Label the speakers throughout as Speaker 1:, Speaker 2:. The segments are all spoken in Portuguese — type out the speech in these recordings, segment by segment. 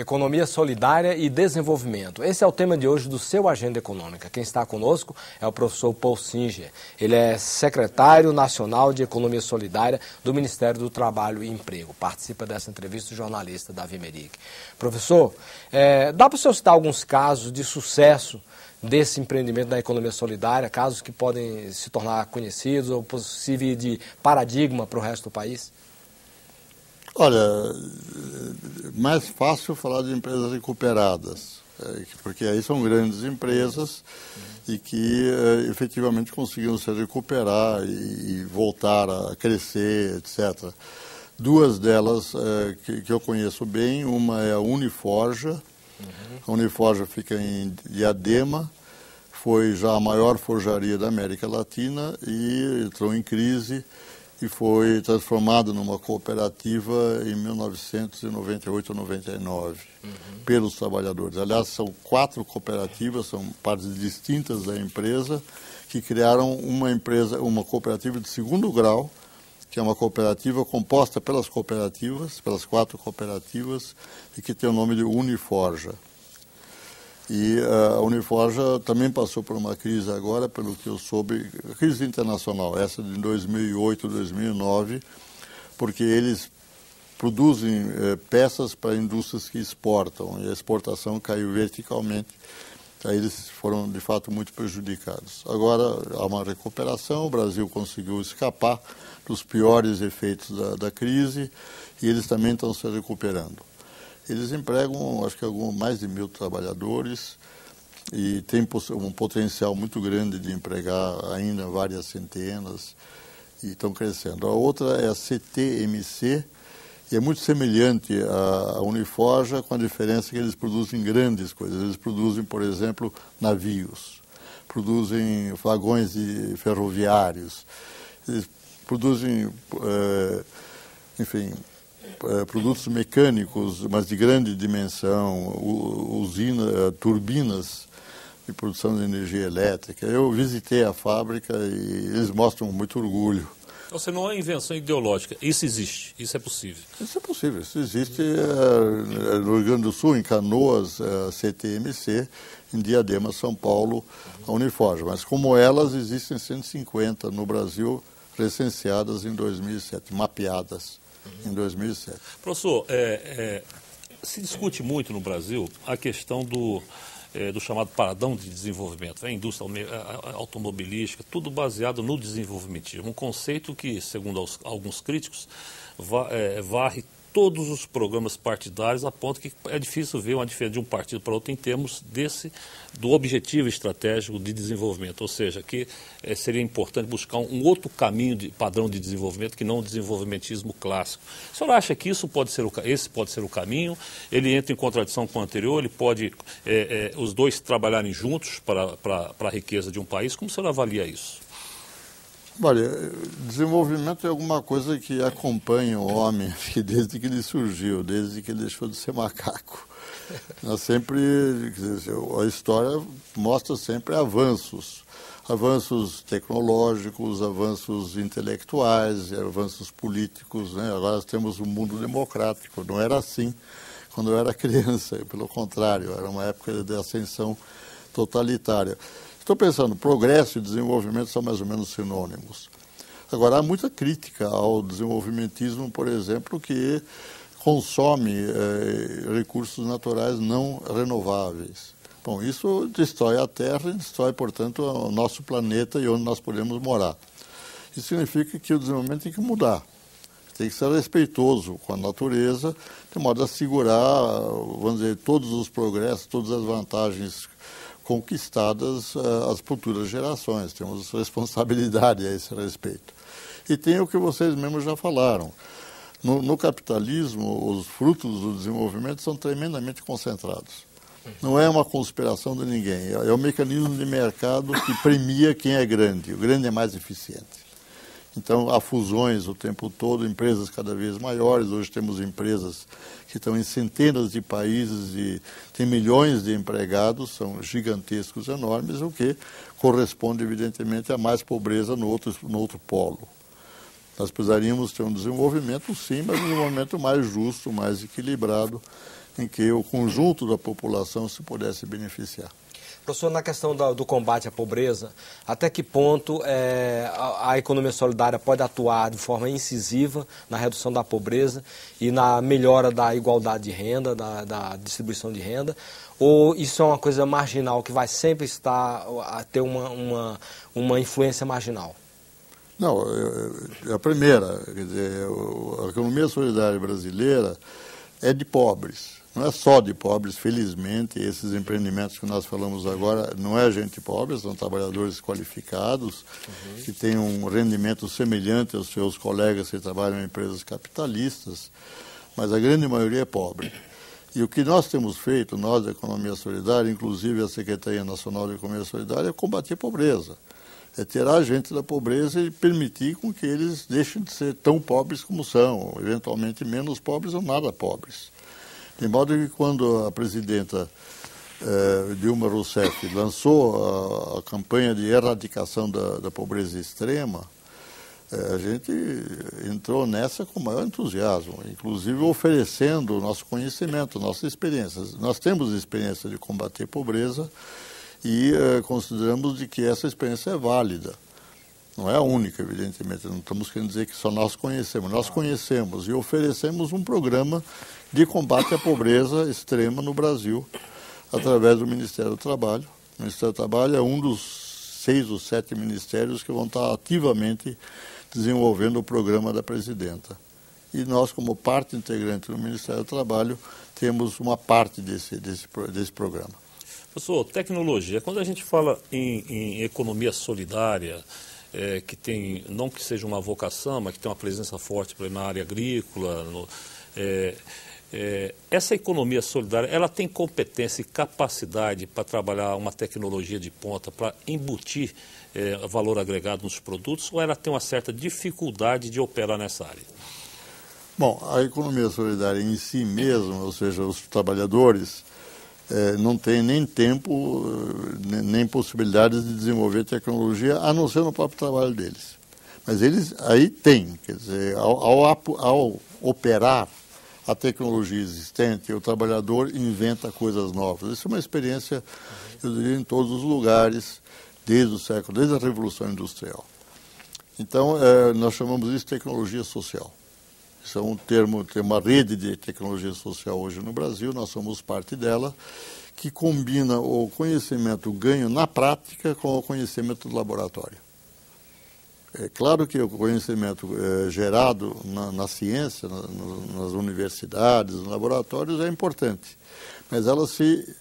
Speaker 1: Economia solidária e desenvolvimento. Esse é o tema de hoje do seu Agenda Econômica. Quem está conosco é o professor Paul Singer. Ele é secretário nacional de Economia Solidária do Ministério do Trabalho e Emprego. Participa dessa entrevista o jornalista Davi Meric. Professor, dá para o senhor citar alguns casos de sucesso desse empreendimento da economia solidária, casos que podem se tornar conhecidos ou possível de paradigma para o resto do país?
Speaker 2: Olha, mais fácil falar de empresas recuperadas, porque aí são grandes empresas e que efetivamente conseguiram se recuperar e voltar a crescer, etc. Duas delas que eu conheço bem, uma é a Uniforja. A Uniforja fica em Diadema, foi já a maior forjaria da América Latina e entrou em crise e foi transformada numa cooperativa em 1998 ou 99 pelos trabalhadores. Aliás, são 4 cooperativas, são partes distintas da empresa, que criaram uma cooperativa de segundo grau, que é uma cooperativa composta pelas 4 cooperativas, e que tem o nome de Uniforja. E a Uniforja também passou por uma crise agora, pelo que eu soube, crise internacional, essa de 2008, 2009, porque eles produzem peças para indústrias que exportam, e a exportação caiu verticalmente, aí eles foram de fato muito prejudicados. Agora há uma recuperação, o Brasil conseguiu escapar dos piores efeitos da crise, e eles também estão se recuperando. Eles empregam, acho que mais de 1.000 trabalhadores e tem um potencial muito grande de empregar ainda várias centenas e estão crescendo. A outra é a CTMC e é muito semelhante à Uniforja, com a diferença que eles produzem grandes coisas. Eles produzem, por exemplo, navios, produzem vagões ferroviários, eles produzem, enfim, produtos mecânicos, mas de grande dimensão, turbinas de produção de energia elétrica. Eu visitei a fábrica e eles mostram muito orgulho.
Speaker 3: Ou seja, não é invenção ideológica, isso existe, isso é possível.
Speaker 2: Isso é possível, isso existe no Rio Grande do Sul, em Canoas, a CTMC, em Diadema, São Paulo, a Uniforja. Mas como elas, existem 150 no Brasil, recenseadas em 2007, mapeadas em 2007.
Speaker 3: Professor, se discute muito no Brasil a questão do chamado padrão de desenvolvimento, a indústria automobilística, tudo baseado no desenvolvimentismo. Um conceito que, segundo alguns críticos, varre todos os programas partidários, a ponto que é difícil ver uma diferença de um partido para outro em termos do objetivo estratégico de desenvolvimento. Ou seja, que seria importante buscar um outro caminho padrão de desenvolvimento que não o desenvolvimentismo clássico. O senhor acha que esse pode ser o caminho? Ele entra em contradição com o anterior? Ele pode os dois trabalharem juntos para a riqueza de um país? Como o senhor avalia isso?
Speaker 2: Olha, desenvolvimento é alguma coisa que acompanha o homem desde que ele surgiu, desde que ele deixou de ser macaco. Nós sempre, a história mostra sempre avanços tecnológicos, avanços intelectuais, avanços políticos, né? Agora nós temos um mundo democrático, não era assim quando eu era criança, pelo contrário, era uma época de ascensão totalitária. Estou pensando, progresso e desenvolvimento são mais ou menos sinônimos. Agora, há muita crítica ao desenvolvimentismo, por exemplo, que consome recursos naturais não renováveis. Bom, isso destrói a Terra e destrói, portanto, o nosso planeta e onde nós podemos morar. Isso significa que o desenvolvimento tem que mudar. Tem que ser respeitoso com a natureza, de modo a assegurar, vamos dizer, todos os progressos, todas as vantagens conquistadas às futuras gerações. Temos responsabilidade a esse respeito. E tem o que vocês mesmos já falaram. No capitalismo, os frutos do desenvolvimento são tremendamente concentrados. Não é uma conspiração de ninguém, é um mecanismo de mercado que premia quem é grande. O grande é mais eficiente. Então, há fusões o tempo todo, empresas cada vez maiores. Hoje temos empresas que estão em centenas de países e têm milhões de empregados, são gigantescos, enormes, o que corresponde, evidentemente, a mais pobreza no outro polo. Nós precisaríamos ter um desenvolvimento, sim, mas um desenvolvimento mais justo, mais equilibrado, em que o conjunto da população se pudesse beneficiar.
Speaker 1: Professor, na questão do combate à pobreza, até que ponto a economia solidária pode atuar de forma incisiva na redução da pobreza e na melhora da igualdade de renda, da distribuição de renda, ou isso é uma coisa marginal que vai sempre a ter uma influência marginal?
Speaker 2: Não, a primeira, quer dizer, a economia solidária brasileira é de pobres. Não é só de pobres, felizmente, esses empreendimentos que nós falamos agora não é gente pobre, são trabalhadores qualificados, que têm um rendimento semelhante aos seus colegas que trabalham em empresas capitalistas, mas a grande maioria é pobre. E o que nós temos feito, nós da Economia Solidária, inclusive a Secretaria Nacional de Economia Solidária, é combater a pobreza. É tirar a gente da pobreza e permitir com que eles deixem de ser tão pobres como são, eventualmente menos pobres ou nada pobres. De modo que quando a presidenta Dilma Rousseff lançou a campanha de erradicação da pobreza extrema, a gente entrou nessa com maior entusiasmo, inclusive oferecendo o nosso conhecimento, nossa experiência. Nós temos experiência de combater pobreza e consideramos de que essa experiência é válida. Não é a única, evidentemente, não estamos querendo dizer que só nós conhecemos. Nós conhecemos e oferecemos um programa de combate à pobreza extrema no Brasil, através do Ministério do Trabalho. O Ministério do Trabalho é um dos 6 ou 7 ministérios que vão estar ativamente desenvolvendo o programa da presidenta. E nós, como parte integrante do Ministério do Trabalho, temos uma parte desse programa.
Speaker 3: Professor, tecnologia, quando a gente fala em economia solidária, que tem, não que seja uma vocação, mas que tem uma presença forte na área agrícola, essa economia solidária, ela tem competência e capacidade para trabalhar uma tecnologia de ponta, para embutir valor agregado nos produtos, ou ela tem uma certa dificuldade de operar nessa área?
Speaker 2: Bom, a economia solidária em si mesma, ou seja, os trabalhadores, não têm nem tempo, nem possibilidades de desenvolver tecnologia, a não ser no próprio trabalho deles. Mas eles aí têm, quer dizer, ao operar a tecnologia existente, o trabalhador inventa coisas novas. Isso é uma experiência, eu diria, em todos os lugares, desde a Revolução Industrial. Então, nós chamamos isso de tecnologia social. Isso é um termo, tem uma rede de tecnologia social hoje no Brasil, nós somos parte dela, que combina o conhecimento ganho na prática com o conhecimento do laboratório. É claro que o conhecimento gerado na ciência, nas universidades, nos laboratórios, é importante, mas ela se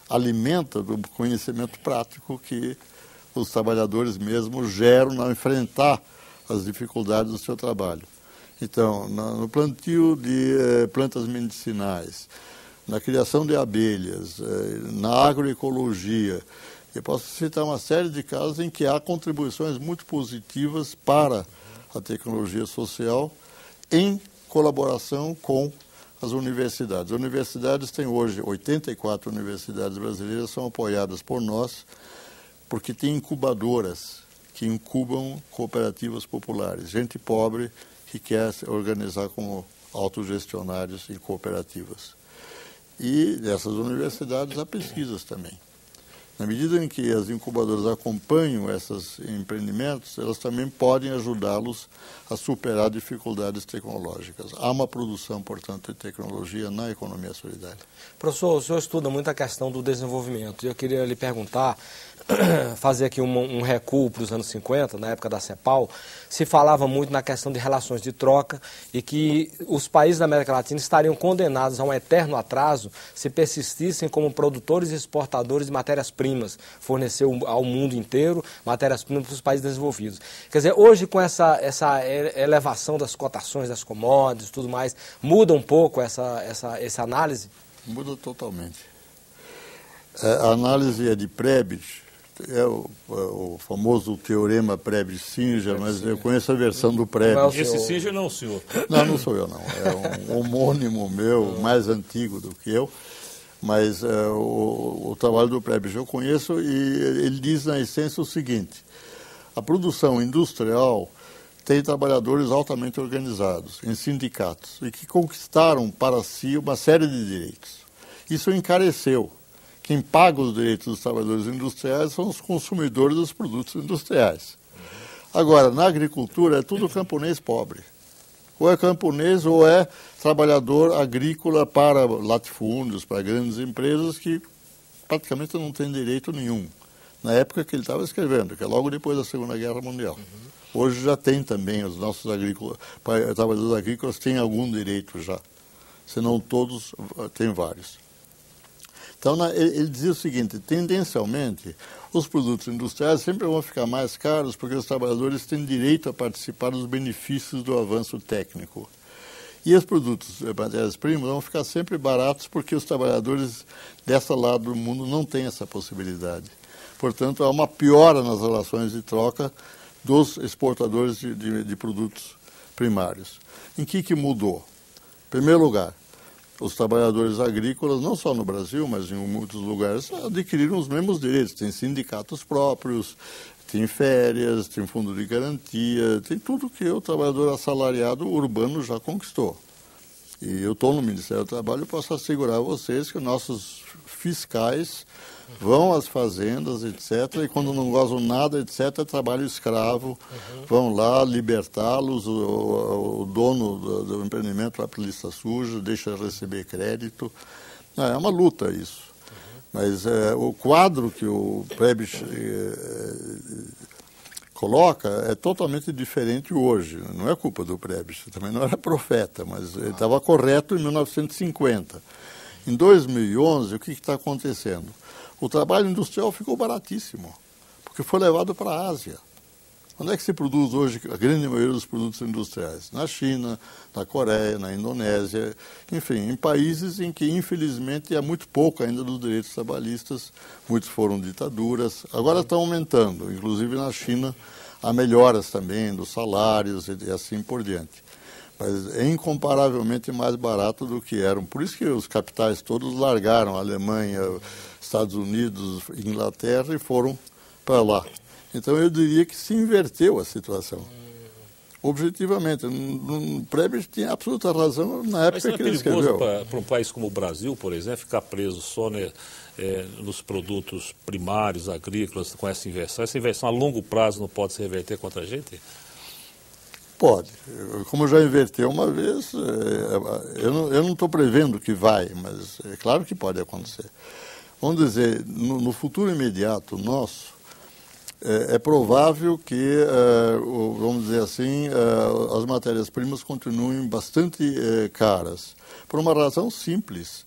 Speaker 2: alimenta do conhecimento prático que os trabalhadores mesmos geram ao enfrentar as dificuldades do seu trabalho. Então, no plantio de plantas medicinais, na criação de abelhas, na agroecologia, eu posso citar uma série de casos em que há contribuições muito positivas para a tecnologia social em colaboração com as universidades. As universidades têm hoje, 84 universidades brasileiras são apoiadas por nós, porque tem incubadoras que incubam cooperativas populares, gente pobre que quer se organizar como autogestionários e cooperativas. E nessas universidades há pesquisas também. Na medida em que as incubadoras acompanham esses empreendimentos, elas também podem ajudá-los a superar dificuldades tecnológicas. Há uma produção, portanto, de tecnologia na economia solidária.
Speaker 1: Professor, o senhor estuda muito a questão do desenvolvimento. Eu queria lhe perguntar, fazer aqui um recuo para os anos 50, na época da CEPAL, se falava muito na questão de relações de troca e que os países da América Latina estariam condenados a um eterno atraso se persistissem como produtores e exportadores de matérias-primas, fornecer ao mundo inteiro matérias-primas para os países desenvolvidos. Quer dizer, hoje com essa elevação das cotações das commodities e tudo mais, muda um pouco essa análise?
Speaker 2: Muda totalmente. A análise é de Prebisch, é o famoso teorema Prebisch-Singer, mas eu conheço a versão do Prebisch.
Speaker 3: Esse Singer não, senhor?
Speaker 2: Não sou eu, não. É um homônimo meu, mais antigo do que eu, mas o trabalho do Prebisch eu conheço e ele diz, na essência, o seguinte: a produção industrial tem trabalhadores altamente organizados em sindicatos e que conquistaram para si uma série de direitos. Isso encareceu. Quem paga os direitos dos trabalhadores industriais são os consumidores dos produtos industriais. Agora, na agricultura é tudo camponês pobre. Ou é camponês ou é trabalhador agrícola para latifúndios, para grandes empresas que praticamente não tem direito nenhum. Na época que ele estava escrevendo, que é logo depois da Segunda Guerra Mundial. Hoje já tem também, os nossos trabalhadores agrícolas têm algum direito já. Senão todos, tem vários. Então, ele dizia o seguinte, tendencialmente, os produtos industriais sempre vão ficar mais caros porque os trabalhadores têm direito a participar dos benefícios do avanço técnico. E os produtos, matérias-primas, vão ficar sempre baratos porque os trabalhadores dessa lado do mundo não têm essa possibilidade. Portanto, há uma piora nas relações de troca dos exportadores de produtos primários. Em que mudou? Em primeiro lugar, os trabalhadores agrícolas, não só no Brasil, mas em muitos lugares, adquiriram os mesmos direitos. Tem sindicatos próprios, tem férias, tem fundo de garantia, tem tudo que o trabalhador assalariado urbano já conquistou. E eu estou no Ministério do Trabalho e posso assegurar a vocês que nossos fiscais vão às fazendas, etc., e quando não gozam nada, etc., trabalho escravo, vão lá libertá-los, o dono do empreendimento vai para a lista suja, deixa receber crédito. Não, é uma luta isso. Mas o quadro que o Prebisch coloca é totalmente diferente hoje. Não é culpa do Prebisch, também não era profeta, mas ele estava correto em 1950. Em 2011, o que está acontecendo? O trabalho industrial ficou baratíssimo, porque foi levado para a Ásia. Onde é que se produz hoje a grande maioria dos produtos industriais? Na China, na Coreia, na Indonésia, enfim, em países em que, infelizmente, há muito pouco ainda dos direitos trabalhistas, muitos foram ditaduras, agora estão aumentando, inclusive na China há melhoras também dos salários e assim por diante. Mas é incomparavelmente mais barato do que eram. Por isso que os capitais todos largaram a Alemanha, Estados Unidos, Inglaterra e foram para lá. Então eu diria que se inverteu a situação. Objetivamente. O Prebisch tinha absoluta razão na época que ele escreveu.
Speaker 3: Para um país como o Brasil, por exemplo, ficar preso só nos produtos primários, agrícolas, com essa inversão? Essa inversão a longo prazo não pode se reverter contra a gente?
Speaker 2: Pode. Como já inverteu uma vez, eu não estou prevendo que vai, mas é claro que pode acontecer. Vamos dizer, no futuro imediato nosso, é provável que, vamos dizer assim, as matérias-primas continuem bastante caras, por uma razão simples.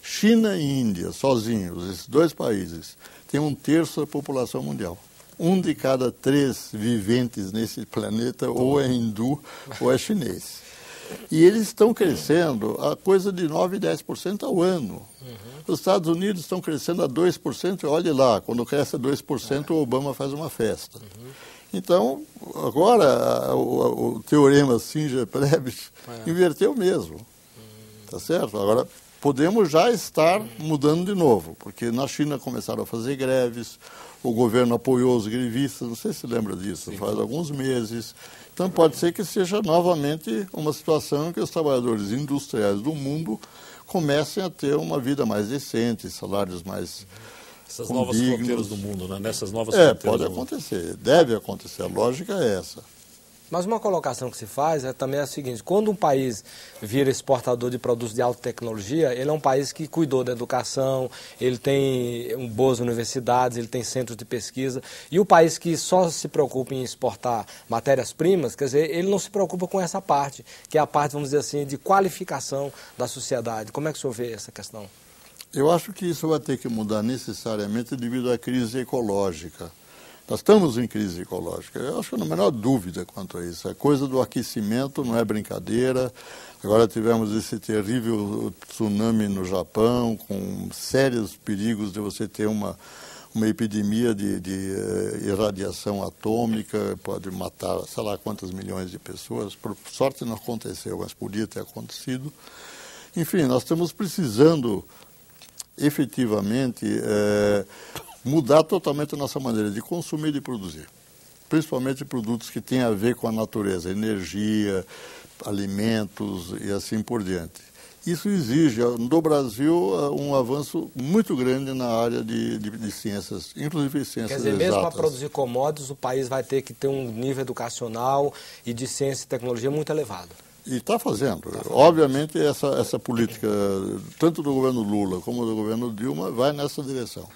Speaker 2: China e Índia, sozinhos, esses dois países, têm 1/3 da população mundial. 1 de cada 3 viventes nesse planeta ou é hindu ou é chinês. E eles estão crescendo a coisa de 9% e 10% ao ano. Os Estados Unidos estão crescendo a 2%, e olhe lá, quando cresce a 2%, o Obama faz uma festa. Então, agora, o teorema Singer-Prebisch inverteu mesmo. Tá certo? Agora, podemos já estar mudando de novo, porque na China começaram a fazer greves, o governo apoiou os grevistas, não sei se lembra disso, faz alguns meses. Então pode ser que seja novamente uma situação em que os trabalhadores industriais do mundo comecem a ter uma vida mais decente, salários mais
Speaker 3: Essas
Speaker 2: condignos.
Speaker 3: novas fronteiras do mundo, né? Nessas novas fronteiras
Speaker 2: pode
Speaker 3: do mundo.
Speaker 2: acontecer, deve acontecer, a lógica é essa.
Speaker 1: Mas uma colocação que se faz também é a seguinte: quando um país vira exportador de produtos de alta tecnologia, ele é um país que cuidou da educação, ele tem boas universidades, ele tem centros de pesquisa, e o país que só se preocupa em exportar matérias-primas, quer dizer, ele não se preocupa com essa parte, que é a parte, vamos dizer assim, de qualificação da sociedade. Como é que o senhor vê essa questão?
Speaker 2: Eu acho que isso vai ter que mudar necessariamente devido à crise ecológica. Nós estamos em crise ecológica, eu acho que não há a menor dúvida quanto a isso. A coisa do aquecimento não é brincadeira. Agora tivemos esse terrível tsunami no Japão, com sérios perigos de você ter uma epidemia de irradiação atômica, pode matar, sei lá quantas milhões de pessoas. Por sorte não aconteceu, mas podia ter acontecido. Enfim, nós estamos precisando efetivamente mudar totalmente a nossa maneira de consumir e de produzir, principalmente produtos que têm a ver com a natureza, energia, alimentos e assim por diante. Isso exige, no Brasil, um avanço muito grande na área de ciências, inclusive ciências exatas.
Speaker 1: Quer dizer, mesmo para produzir commodities, o país vai ter que ter um nível educacional e de ciência e tecnologia muito elevado.
Speaker 2: E está fazendo. Obviamente, essa política, tanto do governo Lula como do governo Dilma, vai nessa direção.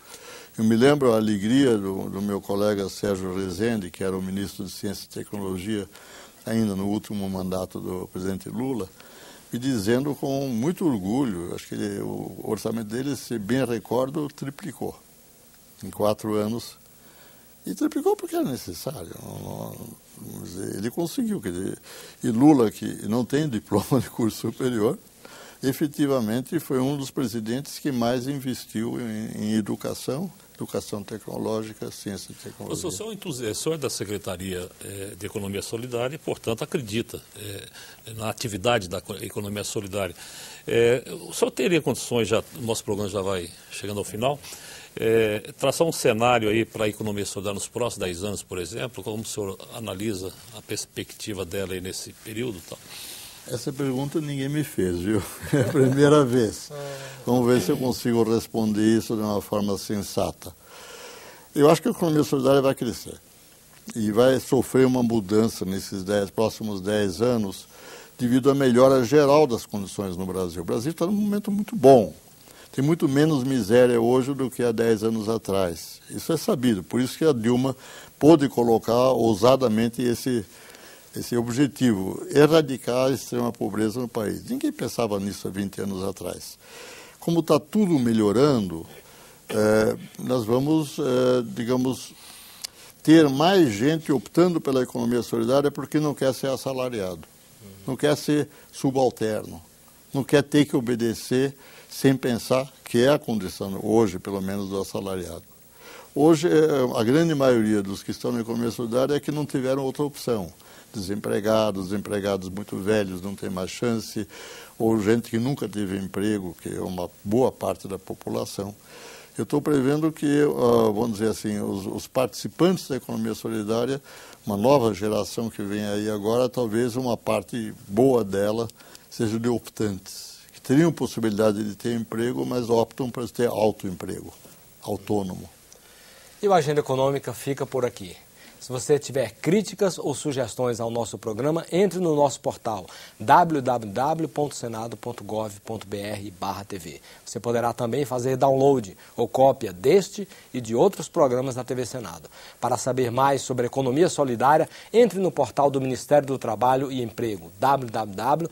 Speaker 2: Eu me lembro a alegria do meu colega Sérgio Rezende, que era o ministro de Ciência e Tecnologia, ainda no último mandato do presidente Lula, me dizendo com muito orgulho, acho que o orçamento dele, se bem recordo, triplicou em 4 anos. E triplicou porque era necessário. Ele conseguiu. Quer dizer, e Lula, que não tem diploma de curso superior, efetivamente foi um dos presidentes que mais investiu em educação tecnológica, ciência e tecnologia.
Speaker 3: O senhor é da Secretaria de Economia Solidária e, portanto, acredita na atividade da economia solidária. O senhor teria condições, o nosso programa já vai chegando ao final, traçar um cenário aí para a economia solidária nos próximos 10 anos, por exemplo? Como o senhor analisa a perspectiva dela aí nesse período? Tal?
Speaker 2: Essa pergunta ninguém me fez, viu? É a primeira vez. Vamos ver se eu consigo responder isso de uma forma sensata. Eu acho que a economia solidária vai crescer e vai sofrer uma mudança nesses próximos 10 anos devido à melhora geral das condições no Brasil. O Brasil está num momento muito bom. Tem muito menos miséria hoje do que há 10 anos atrás. Isso é sabido. Por isso que a Dilma pôde colocar ousadamente esse objetivo, erradicar a extrema pobreza no país. Ninguém pensava nisso há 20 anos atrás. Como está tudo melhorando, nós vamos, digamos, ter mais gente optando pela economia solidária porque não quer ser assalariado, não quer ser subalterno, não quer ter que obedecer sem pensar que é a condição, hoje, pelo menos, do assalariado. Hoje, a grande maioria dos que estão na economia solidária é que não tiveram outra opção. Desempregados muito velhos, não tem mais chance, ou gente que nunca teve emprego, que é uma boa parte da população. Eu estou prevendo que, vamos dizer assim, os participantes da economia solidária, uma nova geração que vem aí agora, talvez uma parte boa dela seja de optantes, que teriam possibilidade de ter emprego, mas optam para ter autoemprego, autônomo.
Speaker 1: E o Agenda Econômica fica por aqui. Se você tiver críticas ou sugestões ao nosso programa, entre no nosso portal www.senado.gov.br/TV. Você poderá também fazer download ou cópia deste e de outros programas da TV Senado. Para saber mais sobre economia solidária, entre no portal do Ministério do Trabalho e Emprego, www.mte.gov.br.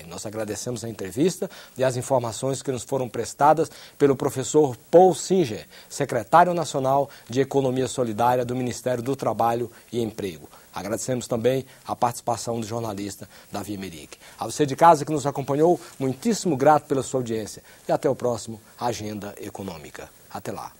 Speaker 1: Nós agradecemos a entrevista e as informações que nos foram prestadas pelo professor Paul Singer, secretário nacional de Economia Solidária do Ministério do Trabalho e Emprego. Agradecemos também a participação do jornalista Davi Meric. A você de casa que nos acompanhou, muitíssimo grato pela sua audiência. E até o próximo Agenda Econômica. Até lá.